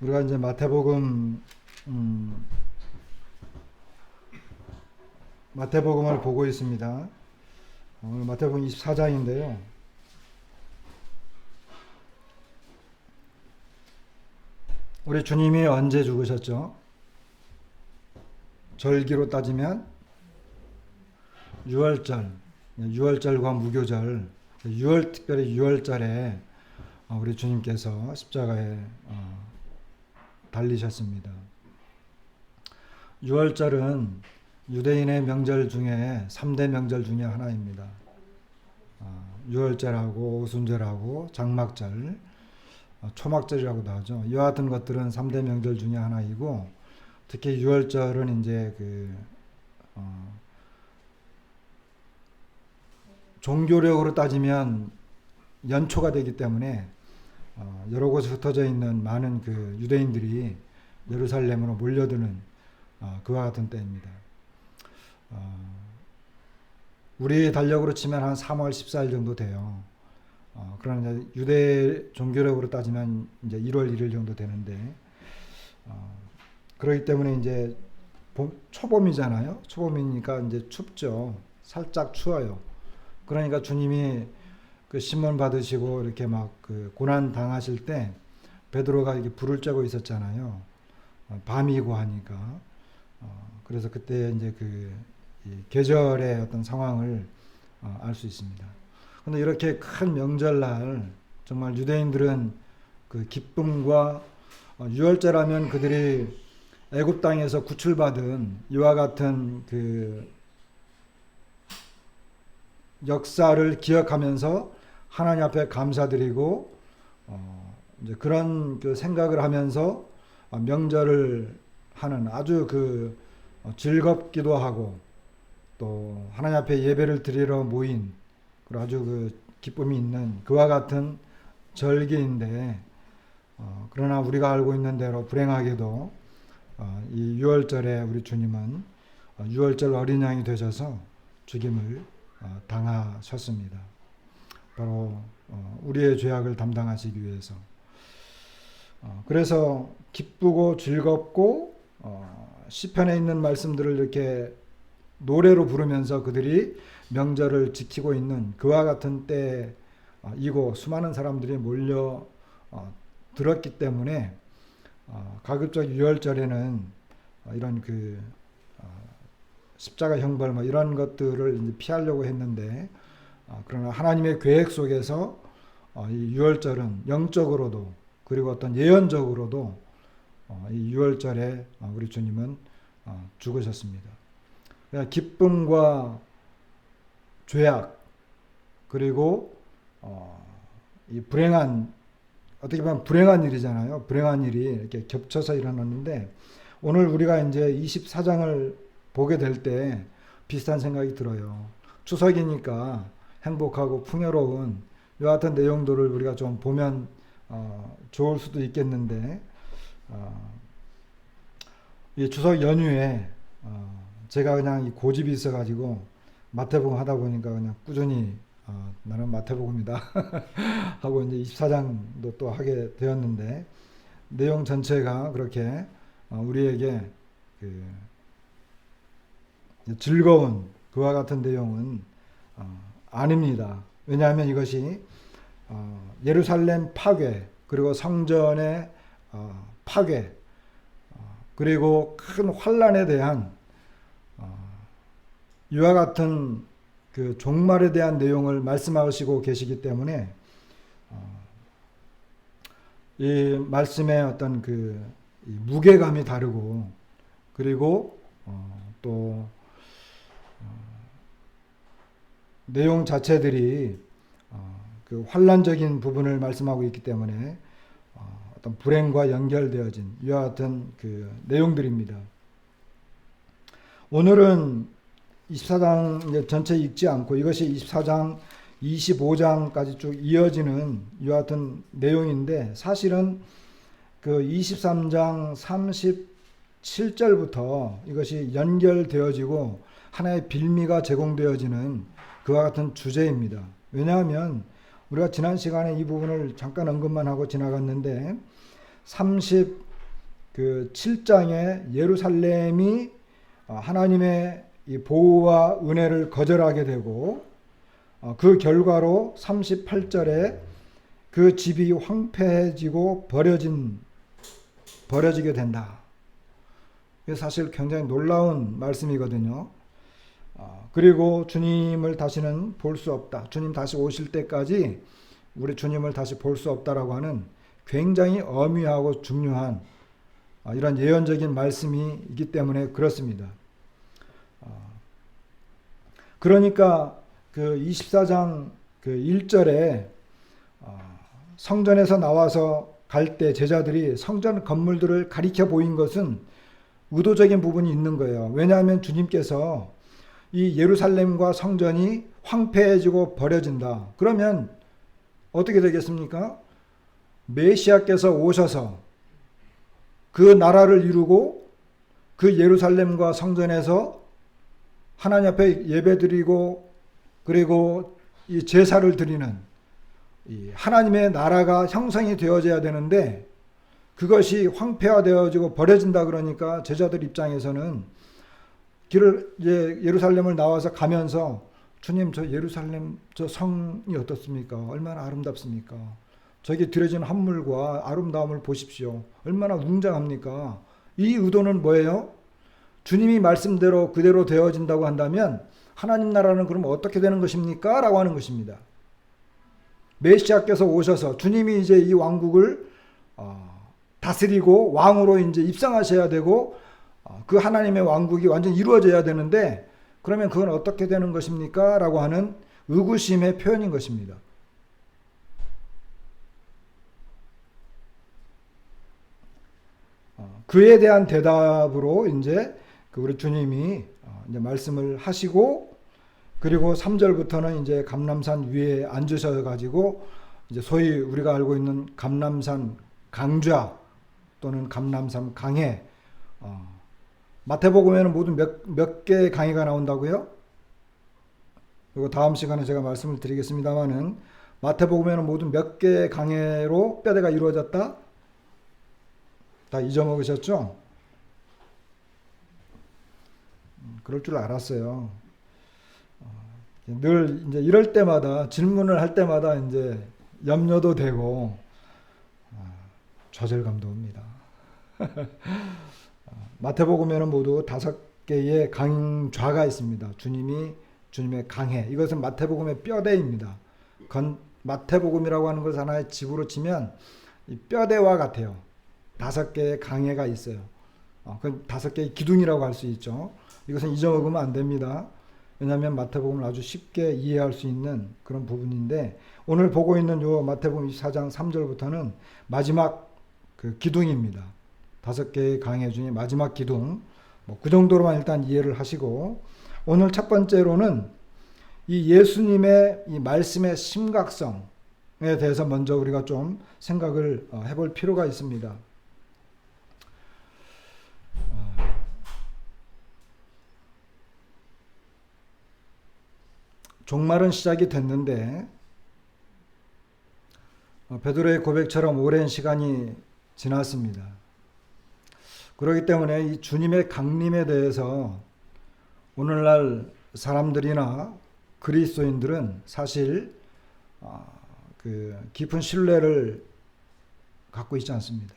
우리가 이제 마태복음을 보고 있습니다. 오늘 마태복음 24장인데요. 우리 주님이 언제 죽으셨죠? 절기로 따지면 6월절과 무교절, 특별히 6월절에 우리 주님께서 십자가에 달리셨습니다. 6월절은 유대인의 명절 중에 3대 명절 중에 하나입니다. 6월절하고 오순절하고 장막절, 초막절이라고도 하죠. 이와 같은 것들은 3대 명절 중에 하나이고, 특히 6월절은 이제 종교력으로 따지면 연초가 되기 때문에 여러 곳에 흩어져 있는 많은 유대인들이 예루살렘으로 몰려드는 그와 같은 때입니다. 우리 달력으로 치면 한 3월 14일 정도 돼요. 그러나 이제 유대 종교력으로 따지면 이제 1월 1일 정도 되는데, 그렇기 때문에 이제 초봄이잖아요. 초봄이니까 이제 춥죠. 살짝 추워요. 그러니까 주님이 신문 받으시고 이렇게 막 고난 당하실 때 베드로가 이렇게 불을 쬐고 있었잖아요. 밤이고 하니까. 그래서 그때 이제 이 계절의 어떤 상황을 알 수 있습니다. 근데 이렇게 큰 명절날 정말 유대인들은 기쁨과 6월절하면 그들이 애굽 땅에서 구출받은 이와 같은 역사를 기억하면서 하나님 앞에 감사드리고 이제 그런 생각을 하면서 명절을 하는 아주 즐겁기도 하고, 또 하나님 앞에 예배를 드리러 모인 아주 기쁨이 있는 그와 같은 절기인데, 그러나 우리가 알고 있는 대로 불행하게도 이 6월절에 우리 주님은 6월절 어린 양이 되셔서 죽임을 당하셨습니다. 바로 우리의 죄악을 담당하시기 위해서. 그래서 기쁘고 즐겁고 시편에 있는 말씀들을 이렇게 노래로 부르면서 그들이 명절을 지키고 있는 그와 같은 때이고, 수많은 사람들이 몰려 들었기 때문에 가급적 6월절에는 이런 십자가 형벌 이런 것들을 이제 피하려고 했는데, 그러나 하나님의 계획 속에서 이 6월절은 영적으로도 그리고 어떤 예언적으로도 이 6월절에 우리 주님은 죽으셨습니다. 그러니까 기쁨과 죄악, 그리고 이 어떻게 보면 불행한 일이잖아요. 불행한 일이 이렇게 겹쳐서 일어났는데, 오늘 우리가 이제 24장을 보게 될 때 비슷한 생각이 들어요. 추석이니까 행복하고 풍요로운 이와 같은 내용들을 우리가 좀 보면 좋을 수도 있겠는데, 이 추석 연휴에 제가 그냥 이 고집이 있어가지고 마태복음 하다 보니까 그냥 꾸준히 나는 마태복음이다 하고 이제 24장도 또 하게 되었는데, 내용 전체가 그렇게 우리에게 즐거운 그와 같은 내용은 아닙니다. 왜냐하면 이것이 예루살렘 파괴, 그리고 성전의 파괴, 그리고 큰 환란에 대한 이와 같은 종말에 대한 내용을 말씀하시고 계시기 때문에 이 말씀의 어떤 이 무게감이 다르고, 그리고 또 내용 자체들이 환란적인 부분을 말씀하고 있기 때문에 어떤 불행과 연결되어진 이와 같은 내용들입니다. 오늘은 24장 전체 읽지 않고 이것이 24장, 25장까지 쭉 이어지는 이와 같은 내용인데, 사실은 23장 37절부터 이것이 연결되어지고 하나의 빌미가 제공되어지는 그와 같은 주제입니다. 왜냐하면 우리가 지난 시간에 이 부분을 잠깐 언급만 하고 지나갔는데, 그 7장에 예루살렘이 하나님의 이 보호와 은혜를 거절하게 되고 그 결과로 38절에 그 집이 황폐해지고 버려지게 된다. 이게 사실 굉장히 놀라운 말씀이거든요. 그리고 주님을 다시는 볼 수 없다. 주님 다시 오실 때까지 우리 주님을 다시 볼 수 없다라고 하는 굉장히 엄미하고 중요한 이런 예언적인 말씀이 있기 때문에 그렇습니다. 그러니까 그 24장 그 1절에 성전에서 나와서 갈 때 제자들이 성전 건물들을 가리켜 보인 것은 의도적인 부분이 있는 거예요. 왜냐하면 주님께서 이 예루살렘과 성전이 황폐해지고 버려진다. 그러면 어떻게 되겠습니까? 메시아께서 오셔서 그 나라를 이루고 그 예루살렘과 성전에서 하나님 앞에 예배드리고 그리고 이 제사를 드리는 이 하나님의 나라가 형성이 되어져야 되는데 그것이 황폐화되어지고 버려진다 그러니까 제자들 입장에서는 길을 이제 예루살렘을 나와서 가면서 주님 저 예루살렘 저 성이 어떻습니까? 얼마나 아름답습니까? 저기 드려진 한물과 아름다움을 보십시오. 얼마나 웅장합니까? 이 의도는 뭐예요? 주님이 말씀대로 그대로 되어진다고 한다면 하나님 나라는 그럼 어떻게 되는 것입니까? 라고 하는 것입니다. 메시아께서 오셔서 주님이 이제 이 왕국을 다스리고 왕으로 이제 입성하셔야 되고 그 하나님의 왕국이 완전히 이루어져야 되는데 그러면 그건 어떻게 되는 것입니까? 라고 하는 의구심의 표현인 것입니다. 그에 대한 대답으로 이제 우리 주님이 이제 말씀을 하시고 그리고 3절부터는 이제 감람산 위에 앉으셔 가지고 이제 소위 우리가 알고 있는 감람산 강좌 또는 감람산 강해 마태복음에는 모두 몇 개의 강해가 나온다고요? 그리고 다음 시간에 제가 말씀을 드리겠습니다만은 마태복음에는 모두 몇 개의 강해로 뼈대가 이루어졌다? 다 잊어먹으셨죠? 그럴 줄 알았어요. 늘 이제 이럴 때마다 질문을 할 때마다 이제 염려도 되고 좌절감도 옵니다. 마태복음에는 모두 5개의 강좌가 있습니다. 주님의 강해. 이것은 마태복음의 뼈대입니다. 마태복음이라고 하는 것을 하나의 집으로 치면 이 뼈대와 같아요. 5개의 강해가 있어요. 그 5개의 기둥이라고 할 수 있죠. 이것은 잊어먹으면 안 됩니다. 왜냐하면 마태복음을 아주 쉽게 이해할 수 있는 그런 부분인데 오늘 보고 있는 요 마태복음 24장 3절부터는 마지막 그 기둥입니다. 5개의 강해 중에 마지막 기둥. 그 정도로만 일단 이해를 하시고 오늘 첫 번째로는 이 예수님의 이 말씀의 심각성에 대해서 먼저 우리가 좀 생각을 해볼 필요가 있습니다. 종말은 시작이 됐는데 베드로의 고백처럼 오랜 시간이 지났습니다. 그렇기 때문에 이 주님의 강림에 대해서 오늘날 사람들이나 그리스도인들은 사실 그 깊은 신뢰를 갖고 있지 않습니다.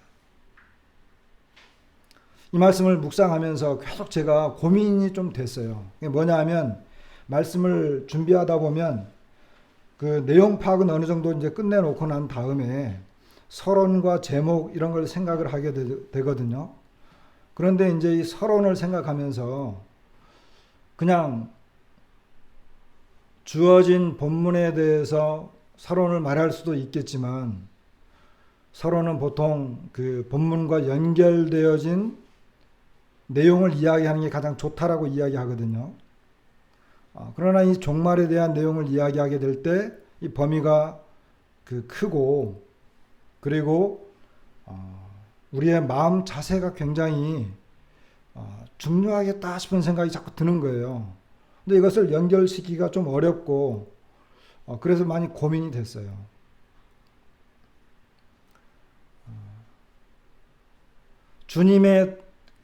이 말씀을 묵상하면서 계속 제가 고민이 좀 됐어요. 이게 뭐냐 하면 말씀을 준비하다 보면 그 내용 파악은 어느 정도 이제 끝내놓고 난 다음에 서론과 제목 이런 걸 생각을 하게 되거든요. 그런데 이제 이 서론을 생각하면서 그냥 주어진 본문에 대해서 서론을 말할 수도 있겠지만 서론은 보통 그 본문과 연결되어진 내용을 이야기하는 게 가장 좋다라고 이야기하거든요. 그러나 이 종말에 대한 내용을 이야기하게 될 때 이 범위가 그 크고 그리고 우리의 마음 자세가 굉장히 중요하겠다 싶은 생각이 자꾸 드는 거예요. 근데 이것을 연결시키기가 좀 어렵고 그래서 많이 고민이 됐어요. « 주님의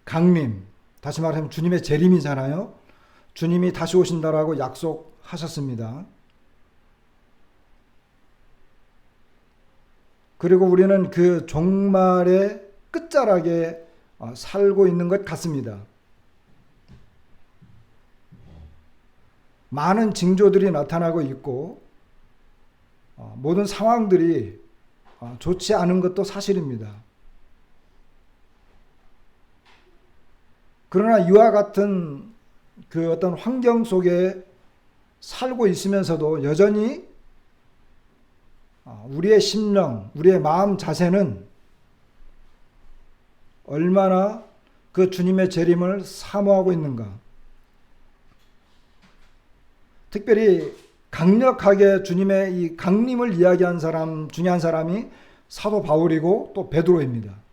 강림, 다시 말하면 주님의 재림이잖아요. 주님이 다시 오신다라고 약속하셨습니다. 그리고 우리는 그 종말의 끝자락에 살고 있는 것 같습니다. 많은 징조들이 나타나고 있고 모든 상황들이 좋지 않은 것도 사실입니다. 그러나 이와 같은 그 어떤 환경 속에 살고 있으면서도 여전히 우리의 심령, 우리의 마음 자세는 얼마나 그 주님의 재림을 사모하고 있는가. 특별히 강력하게 주님의 이 강림을 이야기한 사람 중에 한 사람이 사도 바울이고 또 베드로입니다.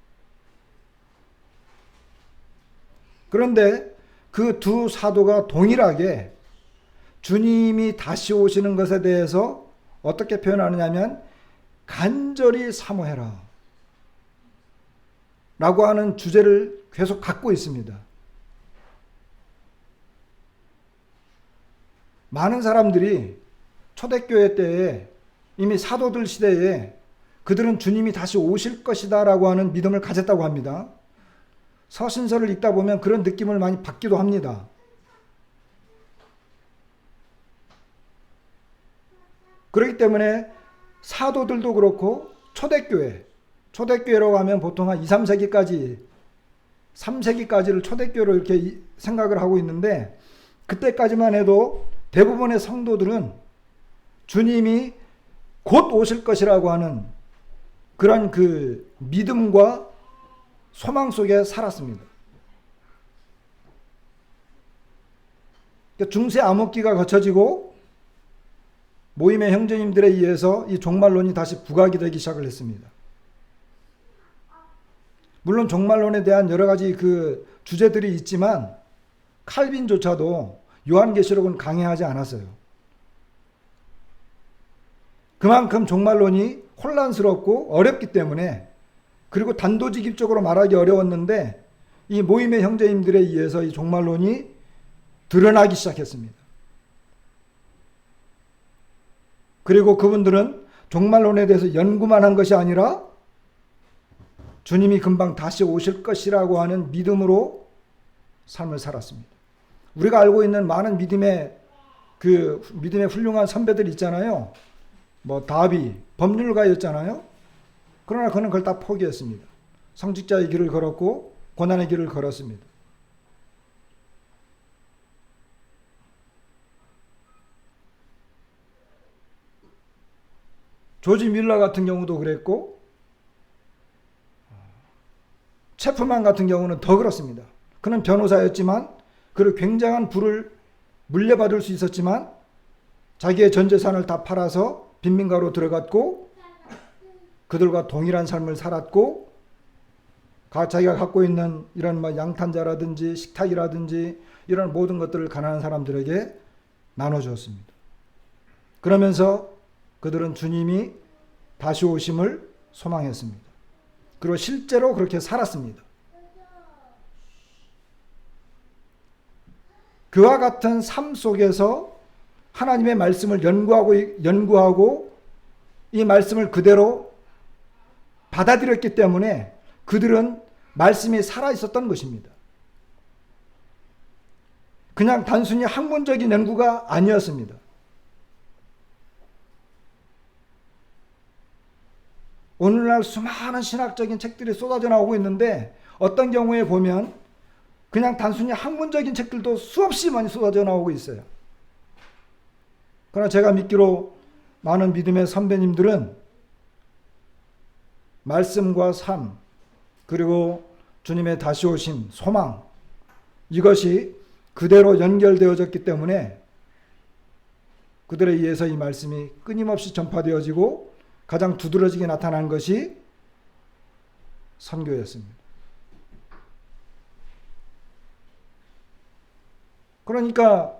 그런데 그 두 사도가 동일하게 주님이 다시 오시는 것에 대해서 어떻게 표현하느냐면 간절히 사모해라 라고 하는 주제를 계속 갖고 있습니다. 많은 사람들이 초대교회 때에 이미 사도들 시대에 그들은 주님이 다시 오실 것이다 라고 하는 믿음을 가졌다고 합니다. 서신서를 읽다 보면 그런 느낌을 많이 받기도 합니다. 그렇기 때문에 사도들도 그렇고 초대교회라고 하면 보통 한 2, 3세기까지 3세기까지를 초대교회로 이렇게 생각을 하고 있는데 그때까지만 해도 대부분의 성도들은 주님이 곧 오실 것이라고 하는 그런 그 믿음과 소망 속에 살았습니다. 중세 암흑기가 거쳐지고 모임의 형제님들에 의해서 이 종말론이 다시 부각이 되기 시작을 했습니다. 물론 종말론에 대한 여러 가지 그 주제들이 있지만 칼빈조차도 요한계시록은 강행하지 않았어요. 그만큼 종말론이 혼란스럽고 어렵기 때문에 그리고 단도직입적으로 말하기 어려웠는데 이 모임의 형제님들에 의해서 이 종말론이 드러나기 시작했습니다. 그리고 그분들은 종말론에 대해서 연구만 한 것이 아니라 주님이 금방 다시 오실 것이라고 하는 믿음으로 삶을 살았습니다. 우리가 알고 있는 많은 믿음의 훌륭한 선배들 있잖아요. 뭐 다비 법률가였잖아요. 그러나 그는 그걸 다 포기했습니다. 성직자의 길을 걸었고 고난의 길을 걸었습니다. 조지 밀러 같은 경우도 그랬고 체프만 같은 경우는 더 그렇습니다. 그는 변호사였지만 그를 굉장한 부를 물려받을 수 있었지만 자기의 전 재산을 다 팔아서 빈민가로 들어갔고 그들과 동일한 삶을 살았고 자기가 갖고 있는 이런 뭐 양탄자라든지 식탁이라든지 이런 모든 것들을 가난한 사람들에게 나눠주었습니다. 그러면서 그들은 주님이 다시 오심을 소망했습니다. 그리고 실제로 그렇게 살았습니다. 그와 같은 삶 속에서 하나님의 말씀을 연구하고 이 말씀을 그대로 받아들였기 때문에 그들은 말씀이 살아있었던 것입니다. 그냥 단순히 학문적인 연구가 아니었습니다. 오늘날 수많은 신학적인 책들이 쏟아져 나오고 있는데 어떤 경우에 보면 그냥 단순히 학문적인 책들도 수없이 많이 쏟아져 나오고 있어요. 그러나 제가 믿기로 많은 믿음의 선배님들은 말씀과 삶, 그리고 주님의 다시 오심, 소망, 이것이 그대로 연결되어졌기 때문에 그들에 의해서 이 말씀이 끊임없이 전파되어지고 가장 두드러지게 나타난 것이 선교였습니다. 그러니까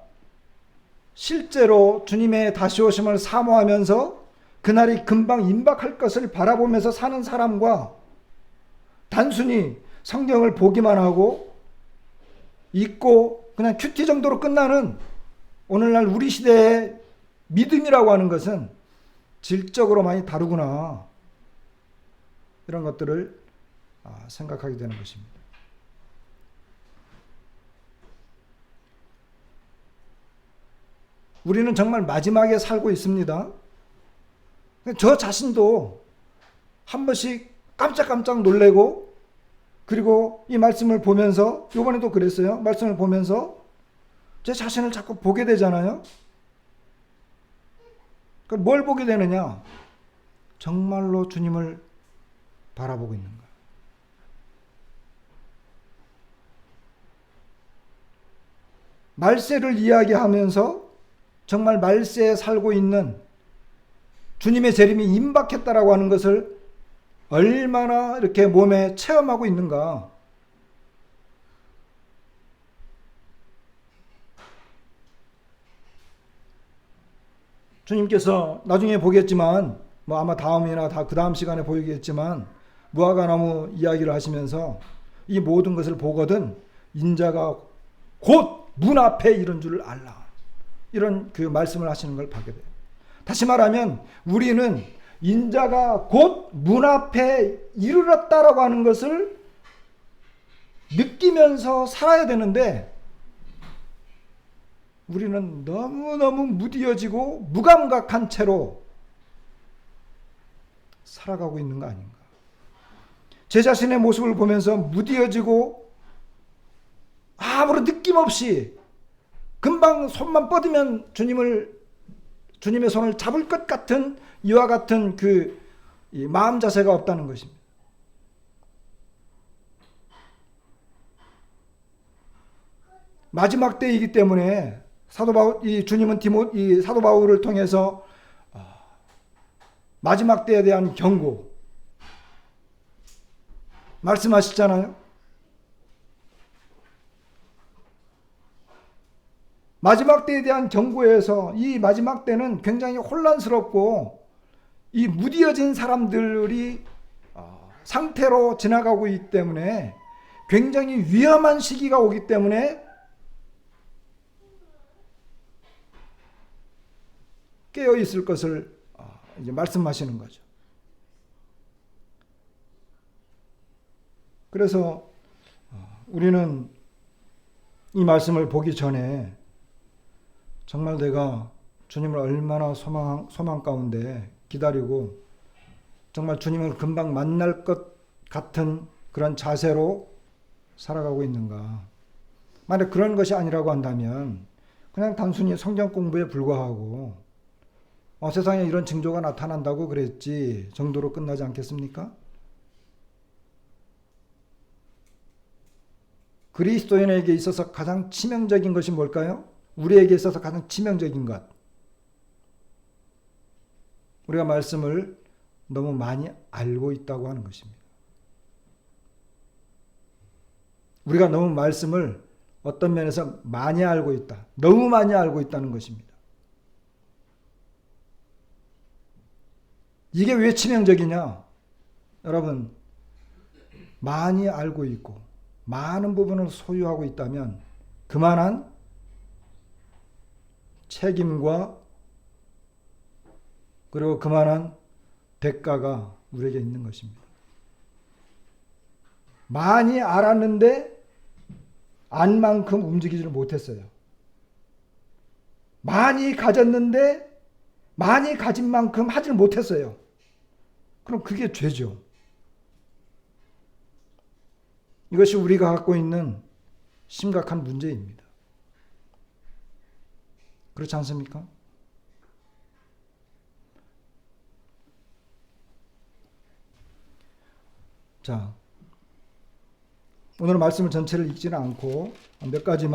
실제로 주님의 다시 오심을 사모하면서 그날이 금방 임박할 것을 바라보면서 사는 사람과 단순히 성경을 보기만 하고 읽고 그냥 큐티 정도로 끝나는 오늘날 우리 시대의 믿음이라고 하는 것은 질적으로 많이 다르구나. 이런 것들을 생각하게 되는 것입니다. 우리는 정말 마지막에 살고 있습니다. 저 자신도 한 번씩 깜짝깜짝 놀래고, 그리고 이 말씀을 보면서, 이번에도 그랬어요. 말씀을 보면서 제 자신을 자꾸 보게 되잖아요. 그럼 뭘 보게 되느냐? 정말로 주님을 바라보고 있는가? 말세를 이야기하면서 정말 말세에 살고 있는 주님의 재림이 임박했다라고 하는 것을 얼마나 이렇게 몸에 체험하고 있는가? 주님께서 나중에 보겠지만, 아마 다음이나 그 다음 시간에 보이겠지만, 무화과나무 이야기를 하시면서 이 모든 것을 보거든 인자가 곧 문 앞에 이른 줄 알라. 이런 그 말씀을 하시는 걸 보게 돼요. 다시 말하면 우리는 인자가 곧 문 앞에 이르렀다라고 하는 것을 느끼면서 살아야 되는데, 우리는 너무너무 무디어지고 무감각한 채로 살아가고 있는 거 아닌가. 제 자신의 모습을 보면서 무디어지고 아무런 느낌 없이 금방 손만 뻗으면 주님의 손을 잡을 것 같은 이와 같은 그 마음 자세가 없다는 것입니다. 마지막 때이기 때문에 주님은 사도 바울을 통해서 마지막 때에 대한 경고 말씀하시잖아요. 마지막 때에 대한 경고에서 이 마지막 때는 굉장히 혼란스럽고 이 무디어진 사람들이 상태로 지나가고 있기 때문에 굉장히 위험한 시기가 오기 때문에 깨어 있을 것을 이제 말씀하시는 거죠. 그래서 우리는 이 말씀을 보기 전에 정말 내가 주님을 얼마나 소망 가운데 기다리고 정말 주님을 금방 만날 것 같은 그런 자세로 살아가고 있는가. 만약 그런 것이 아니라고 한다면 그냥 단순히 성경 공부에 불과하고 세상에 이런 징조가 나타난다고 그랬지 정도로 끝나지 않겠습니까? 그리스도인에게 있어서 가장 치명적인 것이 뭘까요? 우리에게 있어서 가장 치명적인 것. 우리가 말씀을 너무 많이 알고 있다고 하는 것입니다. 우리가 너무 말씀을 어떤 면에서 많이 알고 있다. 너무 많이 알고 있다는 것입니다. 이게 왜 치명적이냐? 여러분, 많이 알고 있고 많은 부분을 소유하고 있다면 그만한 책임과 그리고 그만한 대가가 우리에게 있는 것입니다. 많이 알았는데 안만큼 움직이지를 못했어요. 많이 가졌는데 많이 가진 만큼 하질 못했어요. 그럼 그게 죄죠. 이것이 우리가 갖고 있는 심각한 문제입니다. 그렇지 않습니까? 자, 오늘 말씀을 전체를 읽지는 않고 몇 가지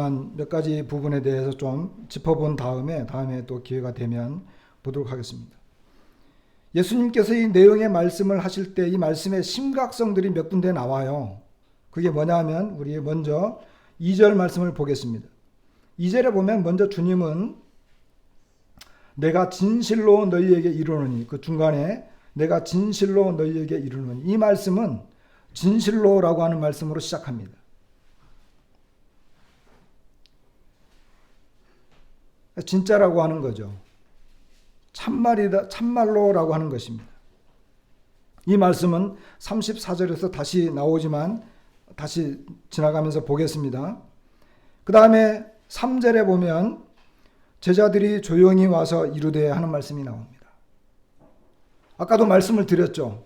부분에 대해서 좀 짚어본 다음에 또 기회가 되면 보도록 하겠습니다. 예수님께서 이 내용의 말씀을 하실 때 이 말씀의 심각성들이 몇 군데 나와요. 그게 뭐냐 하면 우리 먼저 2절 말씀을 보겠습니다. 2절에 보면 먼저 주님은 내가 진실로 너희에게 이르노니, 그 중간에 내가 진실로 너희에게 이르노니, 이 말씀은 진실로라고 하는 말씀으로 시작합니다. 진짜라고 하는 거죠. 참말로라고 하는 것입니다. 이 말씀은 34절에서 다시 나오지만 다시 지나가면서 보겠습니다. 그 다음에 3절에 보면 제자들이 조용히 와서 이르되 하는 말씀이 나옵니다. 아까도 말씀을 드렸죠.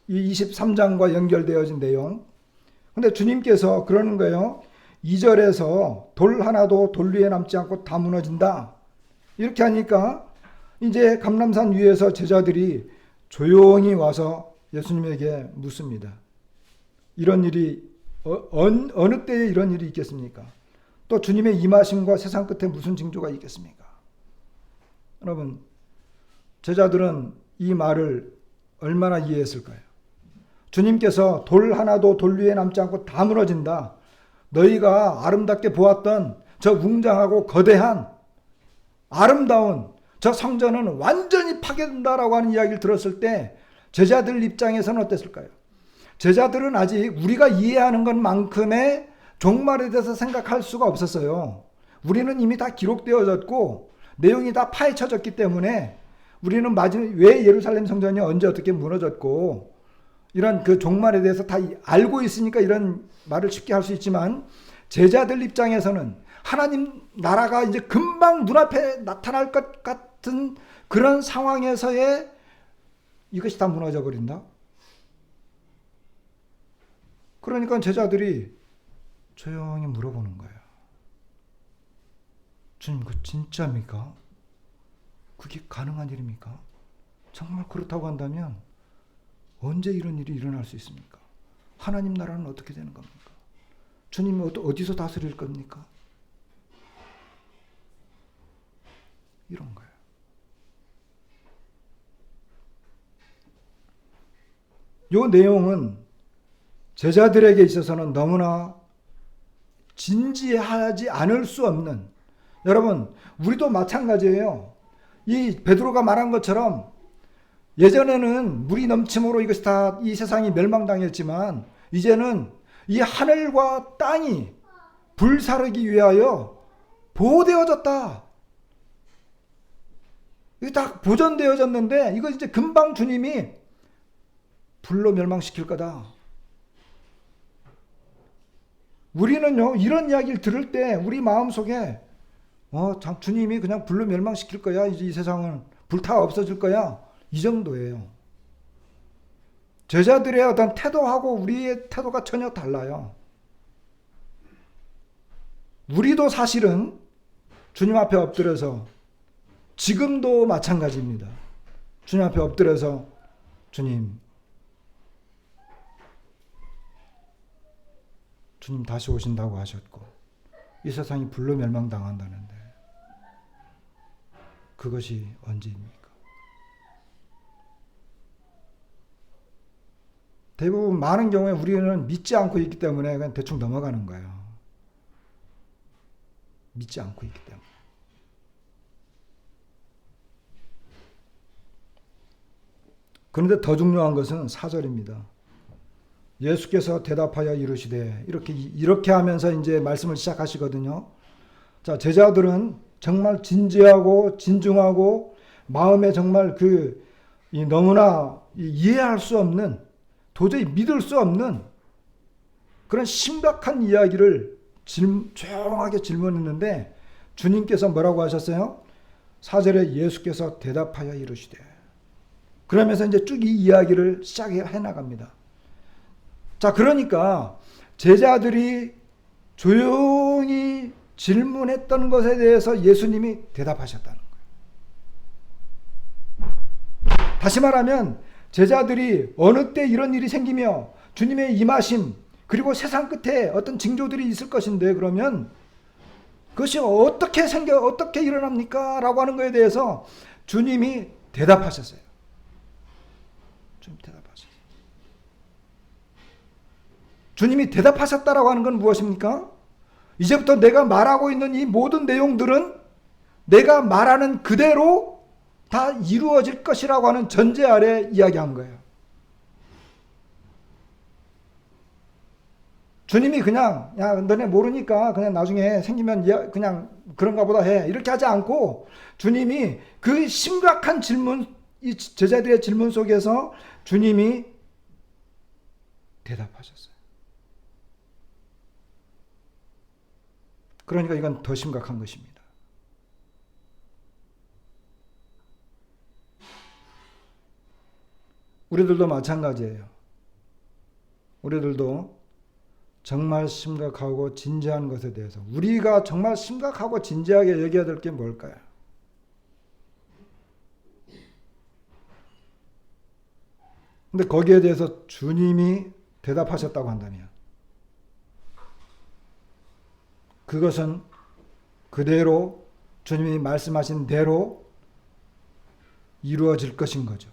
이 23장과 연결되어진 내용. 근데 주님께서 그러는 거예요. 2절에서 돌 하나도 돌 위에 남지 않고 다 무너진다. 이렇게 하니까 이제 감람산 위에서 제자들이 조용히 와서 예수님에게 묻습니다. 이런 일이 어느 때에 이런 일이 있겠습니까? 또 주님의 임하심과 세상 끝에 무슨 징조가 있겠습니까? 여러분, 제자들은 이 말을 얼마나 이해했을까요? 주님께서 돌 하나도 돌 위에 남지 않고 다 무너진다. 너희가 아름답게 보았던 저 웅장하고 거대한 아름다운 저 성전은 완전히 파괴된다라고 하는 이야기를 들었을 때 제자들 입장에서는 어땠을까요? 제자들은 아직 우리가 이해하는 것만큼의 종말에 대해서 생각할 수가 없었어요. 우리는 이미 다 기록되어졌고 내용이 다 파헤쳐졌기 때문에 우리는 왜 예루살렘 성전이 언제 어떻게 무너졌고 이런 그 종말에 대해서 다 알고 있으니까 이런 말을 쉽게 할 수 있지만 제자들 입장에서는 하나님 나라가 이제 금방 눈앞에 나타날 것 같은 그런 상황에서의 이것이 다 무너져 버린다. 그러니까 제자들이 조용히 물어보는 거예요. 주님, 그 진짜입니까? 그게 가능한 일입니까? 정말 그렇다고 한다면 언제 이런 일이 일어날 수 있습니까? 하나님 나라는 어떻게 되는 겁니까? 주님이 어디서 다스릴 겁니까? 이런 거예요. 이 내용은 제자들에게 있어서는 너무나 진지하지 않을 수 없는, 여러분 우리도 마찬가지예요. 이 베드로가 말한 것처럼 예전에는 물이 넘침으로 이것이 다 이 세상이 멸망당했지만 이제는 이 하늘과 땅이 불사르기 위하여 보호되어졌다. 이게 다 보존되어졌는데 이거 이제 금방 주님이 불로 멸망시킬 거다. 우리는요 이런 이야기를 들을 때 우리 마음속에 주님이 그냥 불로 멸망시킬 거야. 이제 이 세상은 불타 없어질 거야. 이 정도예요. 제자들의 어떤 태도하고 우리의 태도가 전혀 달라요. 우리도 사실은 주님 앞에 엎드려서 지금도 마찬가지입니다. 주님 앞에 엎드려서 주님 다시 오신다고 하셨고 이 세상이 불로 멸망당한다는데 그것이 언제입니까? 대부분 많은 경우에 우리는 믿지 않고 있기 때문에 그냥 대충 넘어가는 거예요. 믿지 않고 있기 때문에. 그런데 더 중요한 것은 4절입니다. 예수께서 대답하여 이르시되 이렇게 하면서 이제 말씀을 시작하시거든요. 자, 제자들은 정말 진지하고 진중하고 마음에 정말 너무나 이해할 수 없는 도저히 믿을 수 없는 그런 심각한 이야기를 조용하게 질문했는데 주님께서 뭐라고 하셨어요? 4절에 예수께서 대답하여 이르시되 그러면서 이제 쭉 이 이야기를 시작해 나갑니다. 자, 그러니까 제자들이 조용히 질문했던 것에 대해서 예수님이 대답하셨다는 거예요. 다시 말하면 제자들이 어느 때 이런 일이 생기며 주님의 임하심 그리고 세상 끝에 어떤 징조들이 있을 것인데 그러면 그것이 어떻게 일어납니까? 라고 하는 것에 대해서 주님이 대답하셨어요. 주님이 대답하셨다라고 하는 건 무엇입니까? 이제부터 내가 말하고 있는 이 모든 내용들은 내가 말하는 그대로 다 이루어질 것이라고 하는 전제 아래 이야기한 거예요. 주님이 그냥 야 너네 모르니까 그냥 나중에 생기면 그냥 그런가 보다 해 이렇게 하지 않고 주님이 그 심각한 질문, 이 제자들의 질문 속에서 주님이 대답하셨어요. 그러니까 이건 더 심각한 것입니다. 우리들도 마찬가지예요. 우리들도 정말 심각하고 진지한 것에 대해서 우리가 정말 심각하고 진지하게 얘기해야 될 게 뭘까요? 근데 거기에 대해서 주님이 대답하셨다고 한다면 그것은 그대로 주님이 말씀하신 대로 이루어질 것인 거죠.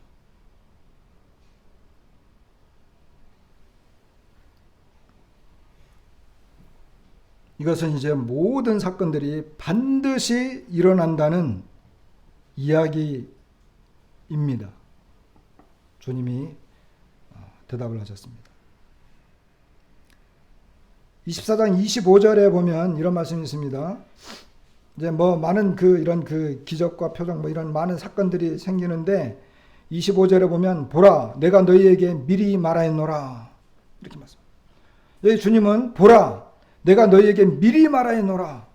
이것은 이제 모든 사건들이 반드시 일어난다는 이야기입니다. 주님이 대답을 하셨습니다. 24장 25절에 보면 이런 말씀이 있습니다. 이제 뭐 많은 이런 기적과 표적 이런 많은 사건들이 생기는데 25절에 보면 보라 내가 너희에게 미리 말하였노라 이렇게 말씀합니다. 여기 주님은 보라 내가 너희에게 미리 말하였노라.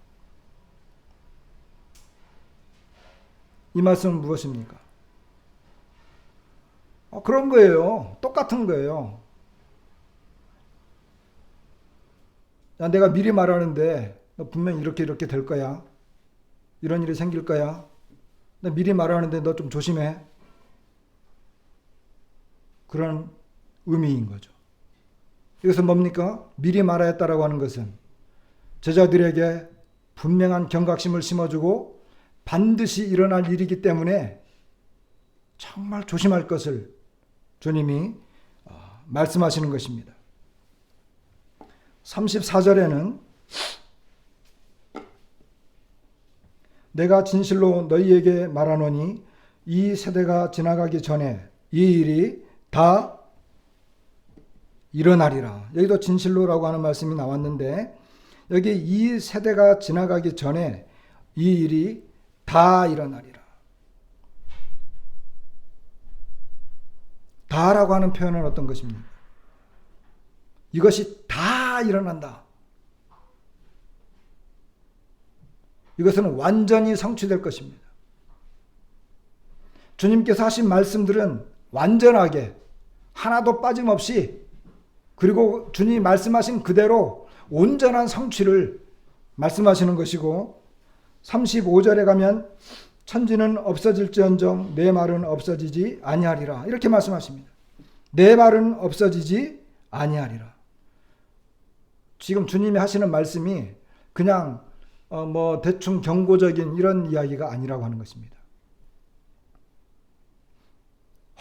이 말씀은 무엇입니까? 그런 거예요. 똑같은 거예요. 야, 내가 미리 말하는데 너 분명히 이렇게 될 거야. 이런 일이 생길 거야. 나 미리 말하는데 너 좀 조심해. 그런 의미인 거죠. 이것은 뭡니까? 미리 말하였다라고 하는 것은 제자들에게 분명한 경각심을 심어주고 반드시 일어날 일이기 때문에 정말 조심할 것을 주님이 말씀하시는 것입니다. 34절에는 내가 진실로 너희에게 말하노니 이 세대가 지나가기 전에 이 일이 다 일어나리라. 여기도 진실로라고 하는 말씀이 나왔는데 여기 이 세대가 지나가기 전에 이 일이 다 일어나리라. 다라고 하는 표현은 어떤 것입니까? 이것이 다 일어난다. 이것은 완전히 성취될 것입니다. 주님께서 하신 말씀들은 완전하게 하나도 빠짐없이 그리고 주님이 말씀하신 그대로 온전한 성취를 말씀하시는 것이고 35절에 가면 천지는 없어질지언정 내 말은 없어지지 아니하리라 이렇게 말씀하십니다. 내 말은 없어지지 아니하리라. 지금 주님이 하시는 말씀이 그냥 뭐 대충 경고적인 이런 이야기가 아니라고 하는 것입니다.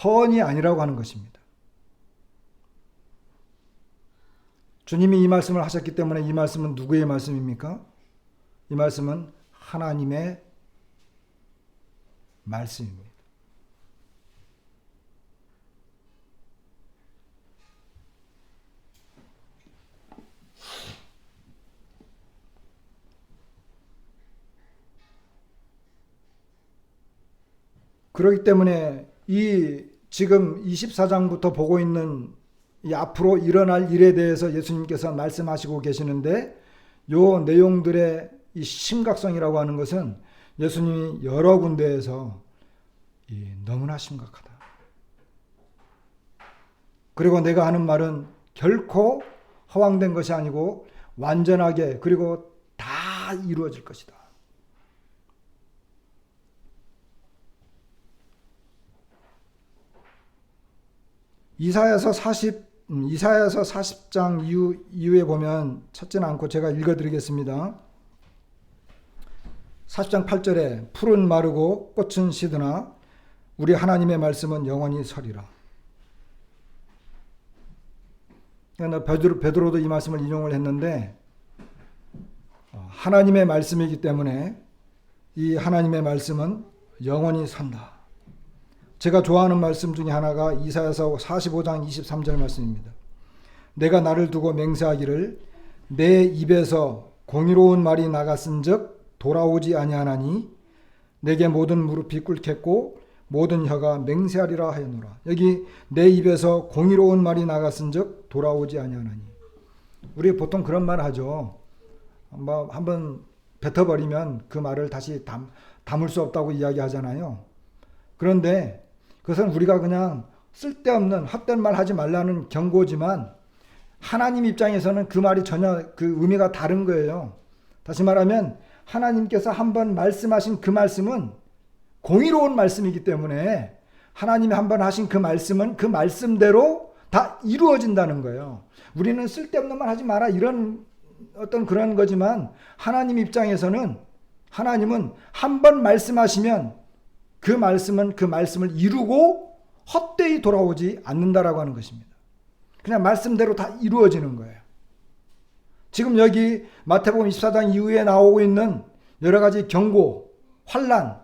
허언이 아니라고 하는 것입니다. 주님이 이 말씀을 하셨기 때문에 이 말씀은 누구의 말씀입니까? 이 말씀은 하나님의 말씀입니다. 그렇기 때문에 이 지금 24장부터 보고 있는 이 앞으로 일어날 일에 대해서 예수님께서 말씀하시고 계시는데 요 내용들의 이 심각성이라고 하는 것은 예수님이 여러 군데에서 너무나 심각하다. 그리고 내가 하는 말은 결코 허황된 것이 아니고 완전하게 그리고 다 이루어질 것이다. 이사야서 40장 이후에 보면 찾지는 않고 제가 읽어드리겠습니다. 40장 8절에 풀은 마르고 꽃은 시드나 우리 하나님의 말씀은 영원히 서리라. 베드로도 이 말씀을 인용을 했는데 하나님의 말씀이기 때문에 이 하나님의 말씀은 영원히 선다. 제가 좋아하는 말씀 중에 하나가 이사야서 45장 23절 말씀입니다. 내가 나를 두고 맹세하기를 내 입에서 공의로운 말이 나갔은즉 돌아오지 아니하나니 내게 모든 무릎이 꿇겠고 모든 혀가 맹세하리라 하였노라. 여기 내 입에서 공의로운 말이 나갔은즉 돌아오지 아니하나니. 우리 보통 그런 말 하죠. 뭐 한번 뱉어버리면 그 말을 다시 담을 수 없다고 이야기하잖아요. 그런데 그것은 우리가 그냥 쓸데없는 헛된 말 하지 말라는 경고지만 하나님 입장에서는 그 말이 전혀 그 의미가 다른 거예요. 다시 말하면 하나님께서 한번 말씀하신 그 말씀은 공의로운 말씀이기 때문에 하나님이 한번 하신 그 말씀은 그 말씀대로 다 이루어진다는 거예요. 우리는 쓸데없는 말 하지 마라 이런 어떤 그런 거지만 하나님 입장에서는 하나님은 한번 말씀하시면 그 말씀은 그 말씀을 이루고 헛되이 돌아오지 않는다라고 하는 것입니다. 그냥 말씀대로 다 이루어지는 거예요. 지금 여기 마태복음 24장 이후에 나오고 있는 여러 가지 경고, 환난,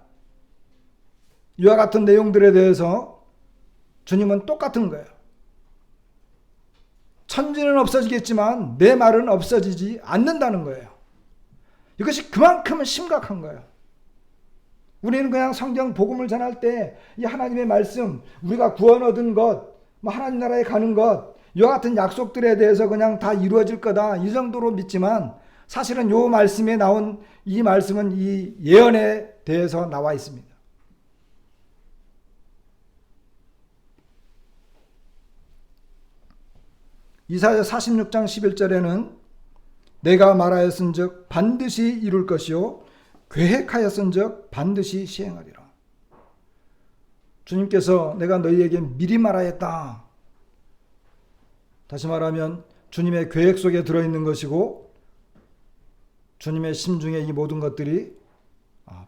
이와 같은 내용들에 대해서 주님은 똑같은 거예요. 천지는 없어지겠지만 내 말은 없어지지 않는다는 거예요. 이것이 그만큼 심각한 거예요. 우리는 그냥 성경 복음을 전할 때 이 하나님의 말씀, 우리가 구원 얻은 것, 하나님 나라에 가는 것, 이와 같은 약속들에 대해서 그냥 다 이루어질 거다 이 정도로 믿지만 사실은 이 말씀에 나온 이 말씀은 이 예언에 대해서 나와 있습니다. 이사야 46장 11절에는 내가 말하였은즉 반드시 이룰 것이요 계획하였은즉 반드시 시행하리라. 주님께서 내가 너희에게 미리 말하였다. 다시 말하면 주님의 계획 속에 들어있는 것이고 주님의 심중에 이 모든 것들이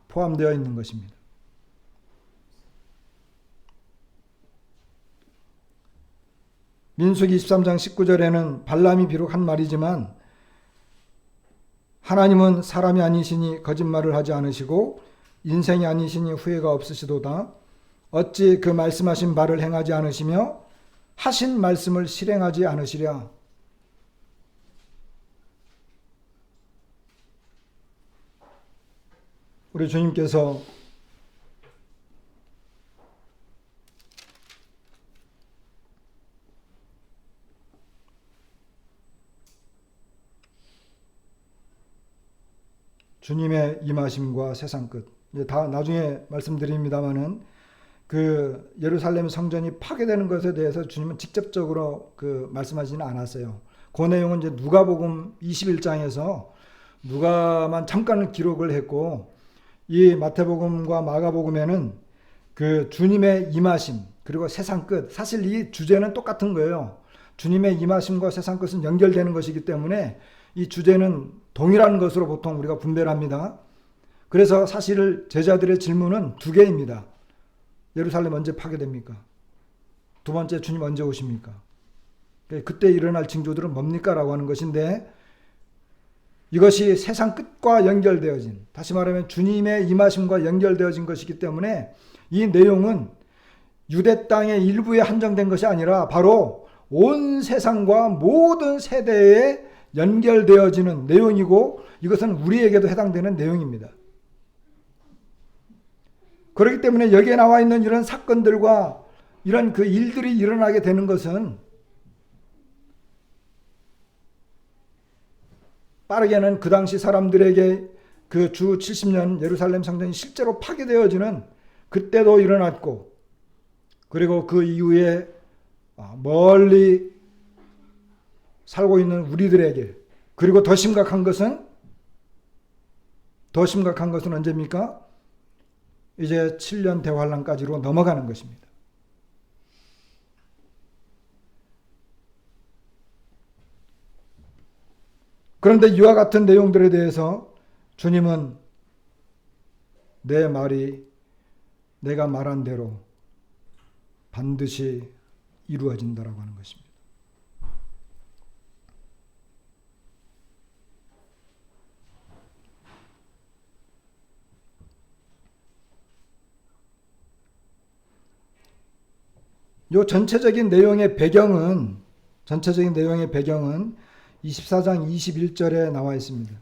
포함되어 있는 것입니다. 민수기 23장 19절에는 발람이 비록 한 말이지만 하나님은 사람이 아니시니 거짓말을 하지 않으시고 인생이 아니시니 후회가 없으시도다. 어찌 그 말씀하신 바를 행하지 않으시며 하신 말씀을 실행하지 않으시랴. 우리 주님께서 주님의 임하심과 세상 끝, 다 나중에 말씀드립니다마는 그 예루살렘 성전이 파괴되는 것에 대해서 주님은 직접적으로 그 말씀하지는 않았어요. 그 내용은 이제 누가복음 21장에서 누가만 잠깐 기록을 했고 이 마태복음과 마가복음에는 그 주님의 임하심 그리고 세상 끝, 사실 이 주제는 똑같은 거예요. 주님의 임하심과 세상 끝은 연결되는 것이기 때문에 이 주제는 동일한 것으로 보통 우리가 분배를 합니다. 그래서 사실 제자들의 질문은 두 개입니다. 예루살렘 언제 파괴됩니까? 두 번째, 주님 언제 오십니까? 그때 일어날 징조들은 뭡니까? 라고 하는 것인데 이것이 세상 끝과 연결되어진, 다시 말하면 주님의 임하심과 연결되어진 것이기 때문에 이 내용은 유대 땅의 일부에 한정된 것이 아니라 바로 온 세상과 모든 세대에 연결되어지는 내용이고 이것은 우리에게도 해당되는 내용입니다. 그렇기 때문에 여기에 나와 있는 이런 사건들과 이런 그 일들이 일어나게 되는 것은 빠르게는 그 당시 사람들에게 그 주 70년 예루살렘 성전이 실제로 파괴되어지는 그때도 일어났고 그리고 그 이후에 멀리 살고 있는 우리들에게 그리고 더 심각한 것은 언제입니까? 이제 7년 대환란까지로 넘어가는 것입니다. 그런데 이와 같은 내용들에 대해서 주님은 내 말이 내가 말한 대로 반드시 이루어진다라고 하는 것입니다. 이 전체적인 내용의 배경은 24장 21절에 나와 있습니다.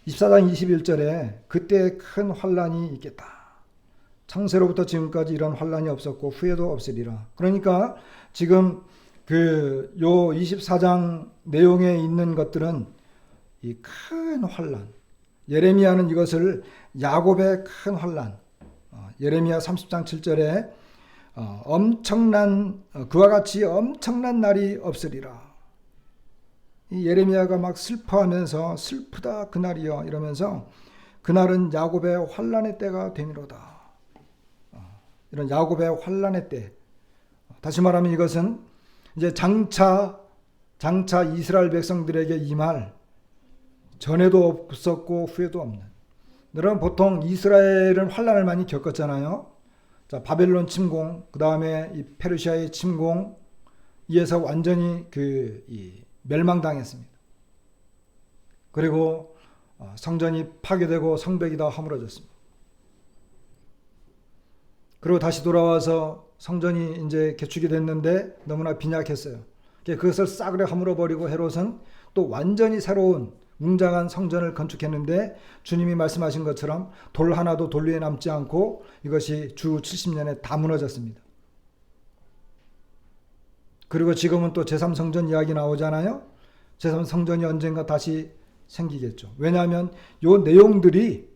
24장 21절에 그때 큰 환란이 있겠다. 창세로부터 지금까지 이런 환란이 없었고 후에도 없으리라. 그러니까 지금 요 24장 내용에 있는 것들은 이 큰 환란. 예레미야는 이것을 야곱의 큰 환란. 예레미야 30장 7절에 엄청난 그와 같이 엄청난 날이 없으리라. 이 예레미야가 막 슬퍼하면서 슬프다 그날이여 이러면서 그날은 야곱의 환란의 때가 되미로다. 이런 야곱의 환란의 때. 다시 말하면 이것은 이제 장차 이스라엘 백성들에게 임할 전에도 없었고 후에도 없는. 여러분 보통 이스라엘은 환란을 많이 겪었잖아요. 자, 바벨론 침공, 그 다음에 이 페르시아의 침공, 이에서 완전히 멸망당했습니다. 그리고 성전이 파괴되고 성벽이 다 허물어졌습니다. 그리고 다시 돌아와서 성전이 이제 개축이 됐는데 너무나 빈약했어요. 그것을 싸그리 허물어버리고 헤롯은 또 완전히 새로운 웅장한 성전을 건축했는데 주님이 말씀하신 것처럼 돌 하나도 돌 위에 남지 않고 이것이 주 70년에 다 무너졌습니다. 그리고 지금은 또 제3성전 이야기 나오잖아요. 제3성전이 언젠가 다시 생기겠죠. 왜냐하면 이 내용들이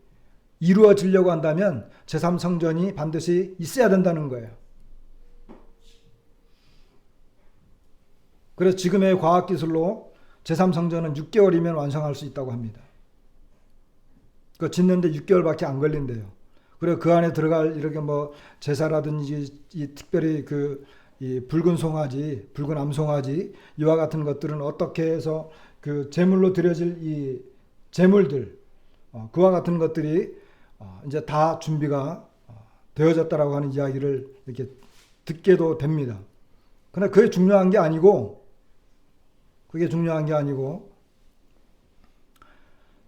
이루어지려고 한다면 제3성전이 반드시 있어야 된다는 거예요. 그래서 지금의 과학기술로 제3성전은 6개월이면 완성할 수 있다고 합니다. 그 짓는데 6개월밖에 안 걸린대요. 그리고 그 안에 들어갈 이렇게 뭐 제사라든지 특별히 이 붉은 송아지, 붉은 암송아지 이와 같은 것들은 어떻게 해서 그 제물로 드려질 이 제물들 그와 같은 것들이 이제 다 준비가 되어졌다라고 하는 이야기를 이렇게 듣게도 됩니다. 그러나 그게 중요한 게 아니고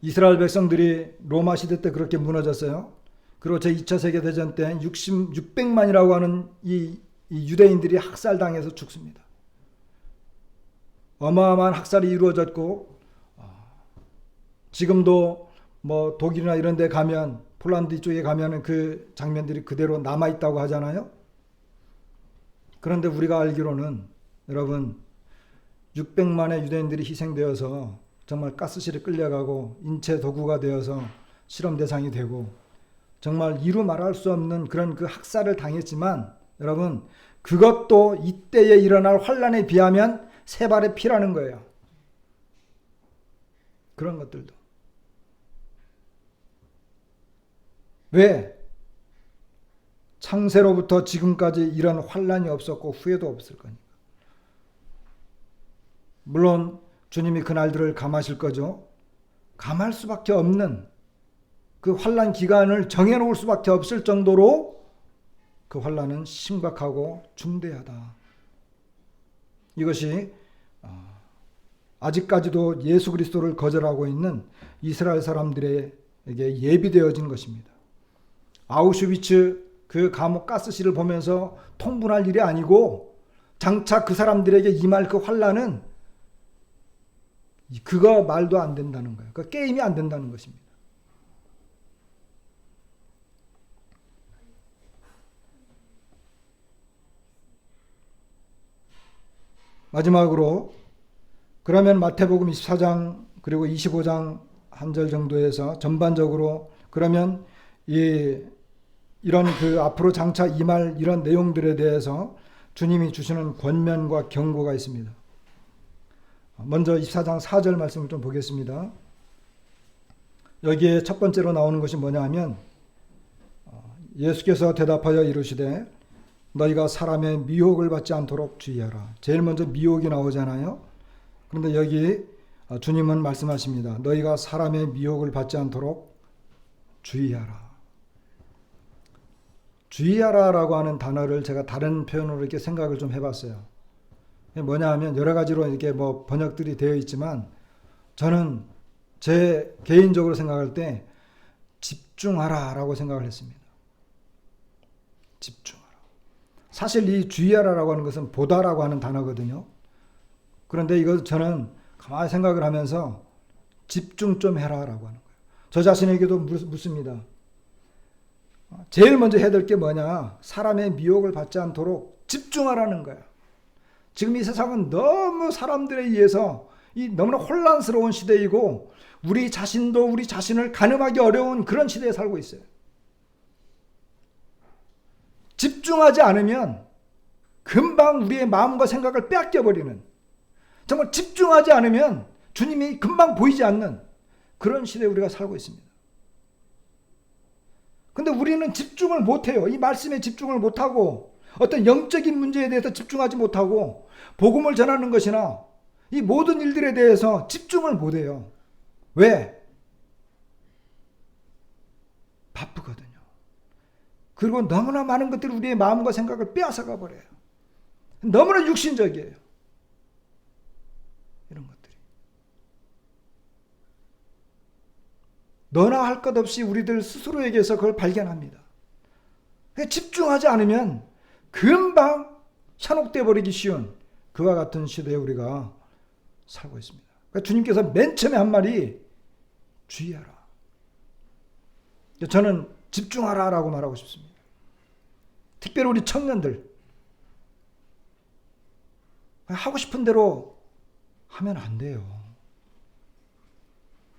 이스라엘 백성들이 로마 시대 때 그렇게 무너졌어요. 그리고 제2차 세계대전 때 600만이라고 하는 이 유대인들이 학살당해서 죽습니다. 어마어마한 학살이 이루어졌고 지금도 뭐 독일이나 이런 데 가면 폴란드 이쪽에 가면은 그 장면들이 그대로 남아있다고 하잖아요. 그런데 우리가 알기로는 여러분 600만의 유대인들이 희생되어서 정말 가스실에 끌려가고 인체 도구가 되어서 실험 대상이 되고 정말 이루 말할 수 없는 그런 그 학살을 당했지만 여러분 그것도 이때에 일어날 환란에 비하면 세 발의 피라는 거예요. 그런 것들도. 왜? 창세로부터 지금까지 이런 환란이 없었고 후에도 없을 거니까. 물론 주님이 그날들을 감하실 거죠. 감할 수밖에 없는 그 환란 기간을 정해놓을 수밖에 없을 정도로 그 환란은 심각하고 중대하다. 이것이 아직까지도 예수 그리스도를 거절하고 있는 이스라엘 사람들에게 예비되어진 것입니다. 아우슈비츠 그 감옥 가스실을 보면서 통분할 일이 아니고 장차 그 사람들에게 임할 그 환란은 그거 말도 안 된다는 거예요. 그 게임이 안 된다는 것입니다. 마지막으로 그러면 마태복음 24장 그리고 25장 한 절 정도에서 전반적으로 그러면 이런 그 앞으로 장차 임할 이런 내용들에 대해서 주님이 주시는 권면과 경고가 있습니다. 먼저 24장 4절 말씀을 좀 보겠습니다. 여기에 첫 번째로 나오는 것이 뭐냐 하면 예수께서 대답하여 이르시되 너희가 사람의 미혹을 받지 않도록 주의하라. 제일 먼저 미혹이 나오잖아요. 그런데 여기 주님은 말씀하십니다. 너희가 사람의 미혹을 받지 않도록 주의하라. 주의하라라고 하는 단어를 제가 다른 표현으로 이렇게 생각을 좀 해봤어요. 뭐냐 하면 여러 가지로 이렇게 뭐 번역들이 되어 있지만 저는 제 개인적으로 생각할 때 집중하라라고 생각을 했습니다. 집중하라. 사실 이 주의하라라고 하는 것은 보다라고 하는 단어거든요. 그런데 이거 저는 가만히 생각을 하면서 집중 좀 해라라고 하는 거예요. 저 자신에게도 묻습니다. 제일 먼저 해야 될 게 뭐냐? 사람의 미혹을 받지 않도록 집중하라는 거야. 지금 이 세상은 너무 사람들에 의해서 이 너무나 혼란스러운 시대이고 우리 자신도 우리 자신을 가늠하기 어려운 그런 시대에 살고 있어요. 집중하지 않으면 금방 우리의 마음과 생각을 빼앗겨버리는, 정말 집중하지 않으면 주님이 금방 보이지 않는 그런 시대에 우리가 살고 있습니다. 근데 우리는 집중을 못해요. 이 말씀에 집중을 못하고 어떤 영적인 문제에 대해서 집중하지 못하고 복음을 전하는 것이나 이 모든 일들에 대해서 집중을 못해요. 왜? 바쁘거든요. 그리고 너무나 많은 것들이 우리의 마음과 생각을 빼앗아가 버려요. 너무나 육신적이에요. 이런 것들이. 너나 할 것 없이 우리들 스스로에게서 그걸 발견합니다. 집중하지 않으면 금방 현혹돼 버리기 쉬운 그와 같은 시대에 우리가 살고 있습니다. 그러니까 주님께서 맨 처음에 한 말이 주의하라. 저는 집중하라라고 말하고 싶습니다. 특별히 우리 청년들, 하고 싶은 대로 하면 안 돼요.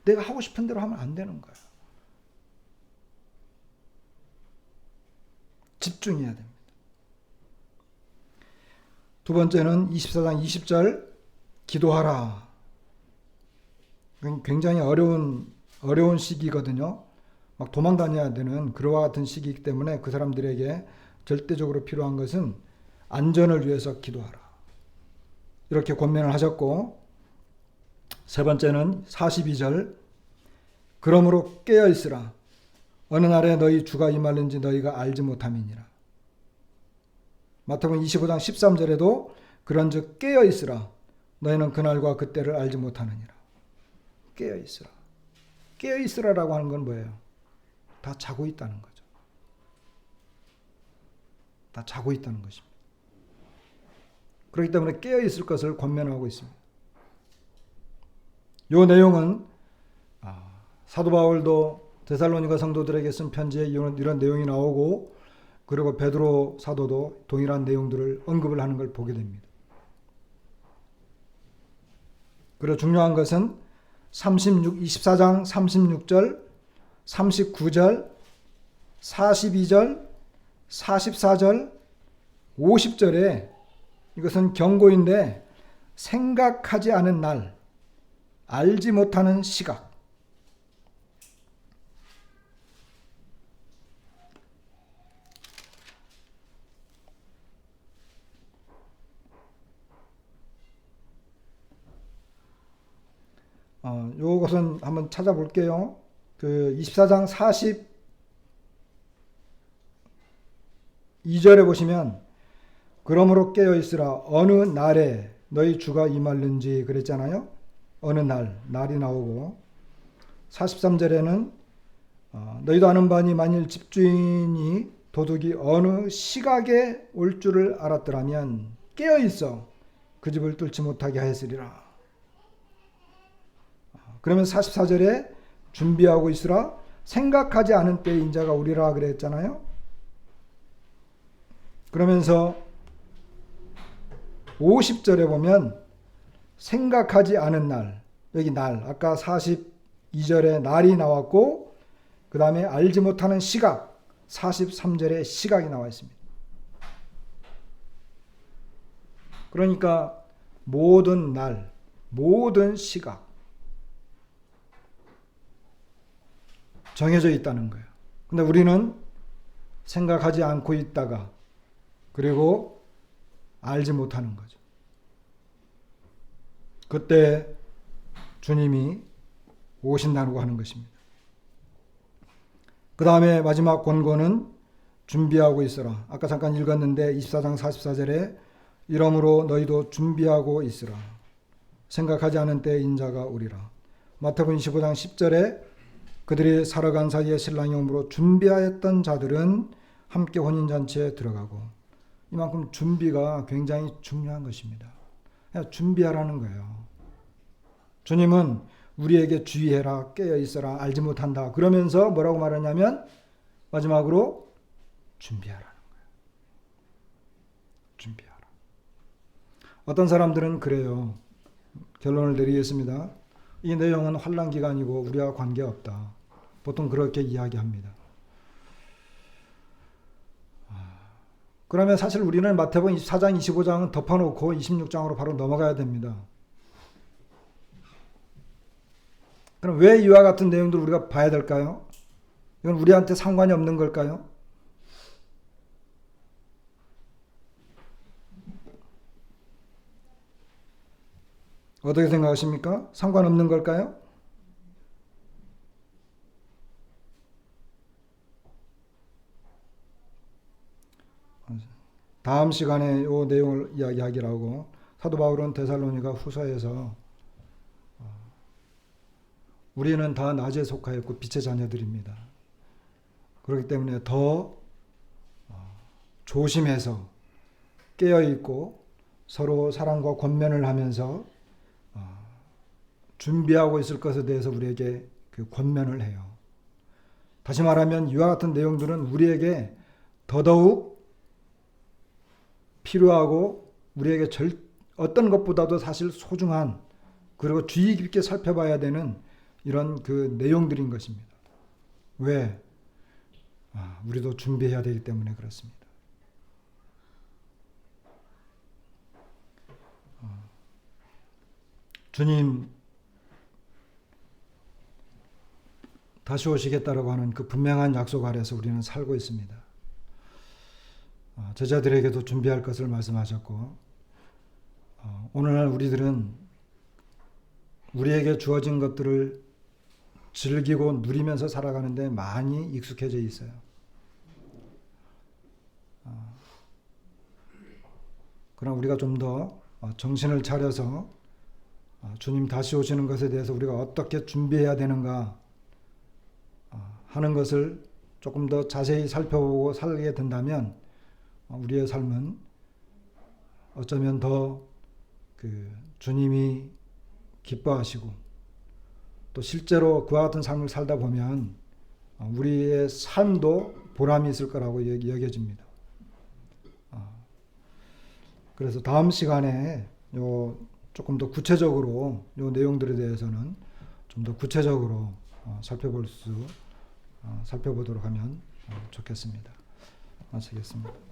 내가 하고 싶은 대로 하면 안 되는 거야. 집중해야 됩니다. 두 번째는 24장 20절 기도하라. 굉장히 어려운 시기거든요. 막 도망 다녀야 되는 그와 같은 시기이기 때문에 그 사람들에게 절대적으로 필요한 것은 안전을 위해서 기도하라. 이렇게 권면을 하셨고, 세 번째는 42절 그러므로 깨어 있으라. 어느 날에 너희 주가 임하는지 너희가 알지 못함이니라. 마태복음 25장 13절에도 그런즉 깨어 있으라. 너희는 그날과 그때를 알지 못하느니라. 깨어 있으라. 깨어 있으라라고 하는 건 뭐예요? 다 자고 있다는 거죠. 다 자고 있다는 것입니다. 그렇기 때문에 깨어 있을 것을 권면하고 있습니다. 이 내용은 사도 바울도 데살로니가 성도들에게 쓴 편지에 이런 내용이 나오고, 그리고 베드로 사도도 동일한 내용들을 언급을 하는 걸 보게 됩니다. 그리고 중요한 것은 24장 36절, 39절, 42절, 44절, 50절에 이것은 경고인데 생각하지 않은 날, 알지 못하는 시각. 요것은 한번 찾아볼게요. 그 24장 42절에 보시면 그러므로 깨어 있으라. 어느 날에 너희 주가 임하는지 그랬잖아요. 어느 날이 나오고, 43절에는 너희도 아는 바니 만일 집주인이 도둑이 어느 시각에 올 줄을 알았더라면 깨어 있어 그 집을 뚫지 못하게 하였으리라. 그러면 44절에 준비하고 있으라. 생각하지 않은 때의 인자가 오리라 그랬잖아요. 그러면서 50절에 보면 생각하지 않은 날, 여기 날, 아까 42절에 날이 나왔고, 그 다음에 알지 못하는 시각, 43절에 시각이 나와 있습니다. 그러니까 모든 날, 모든 시각 정해져 있다는 거예요. 근데 우리는 생각하지 않고 있다가 그리고 알지 못하는 거죠. 그때 주님이 오신다고 하는 것입니다. 그 다음에 마지막 권고는 준비하고 있으라. 아까 잠깐 읽었는데 24장 44절에 이러므로 너희도 준비하고 있으라. 생각하지 않은 때에 인자가 오리라. 마태복음 25장 10절에 그들이 살아간 사이에 신랑이 오므로 준비하였던 자들은 함께 혼인잔치에 들어가고, 이만큼 준비가 굉장히 중요한 것입니다. 그냥 준비하라는 거예요. 주님은 우리에게 주의해라, 깨어 있어라, 알지 못한다. 그러면서 뭐라고 말하냐면 마지막으로 준비하라는 거예요. 준비하라. 어떤 사람들은 그래요. 결론을 내리겠습니다. 이 내용은 환난 기간이고 우리와 관계없다. 보통 그렇게 이야기합니다. 그러면 사실 우리는 마태복음 24장, 25장은 덮어놓고 26장으로 바로 넘어가야 됩니다. 그럼 왜 이와 같은 내용들 우리가 봐야 될까요? 이건 우리한테 상관이 없는 걸까요? 어떻게 생각하십니까? 상관없는 걸까요? 다음 시간에 이 내용을 이야기하기로 하고, 사도 바울은 데살로니가 후서에서 우리는 다 낮에 속하였고 빛의 자녀들입니다. 그렇기 때문에 더 조심해서 깨어있고 서로 사랑과 권면을 하면서 준비하고 있을 것에 대해서 우리에게 그 권면을 해요. 다시 말하면 이와 같은 내용들은 우리에게 더더욱 필요하고 우리에게 어떤 것보다도 사실 소중한, 그리고 주의 깊게 살펴봐야 되는 이런 그 내용들인 것입니다. 왜? 우리도 준비해야 되기 때문에 그렇습니다. 주님 다시 오시겠다라고 하는 그 분명한 약속 아래서 우리는 살고 있습니다. 제자들에게도 준비할 것을 말씀하셨고, 오늘날 우리들은 우리에게 주어진 것들을 즐기고 누리면서 살아가는데 많이 익숙해져 있어요. 그러나 우리가 좀 더 정신을 차려서 주님 다시 오시는 것에 대해서 우리가 어떻게 준비해야 되는가 하는 것을 조금 더 자세히 살펴보고 살게 된다면 우리의 삶은 어쩌면 더 그 주님이 기뻐하시고 또 실제로 그와 같은 삶을 살다 보면 우리의 삶도 보람이 있을 거라고 여겨집니다. 그래서 다음 시간에 조금 더 구체적으로 이 내용들에 대해서는 좀 더 구체적으로 살펴보도록 하면 좋겠습니다. 마치겠습니다.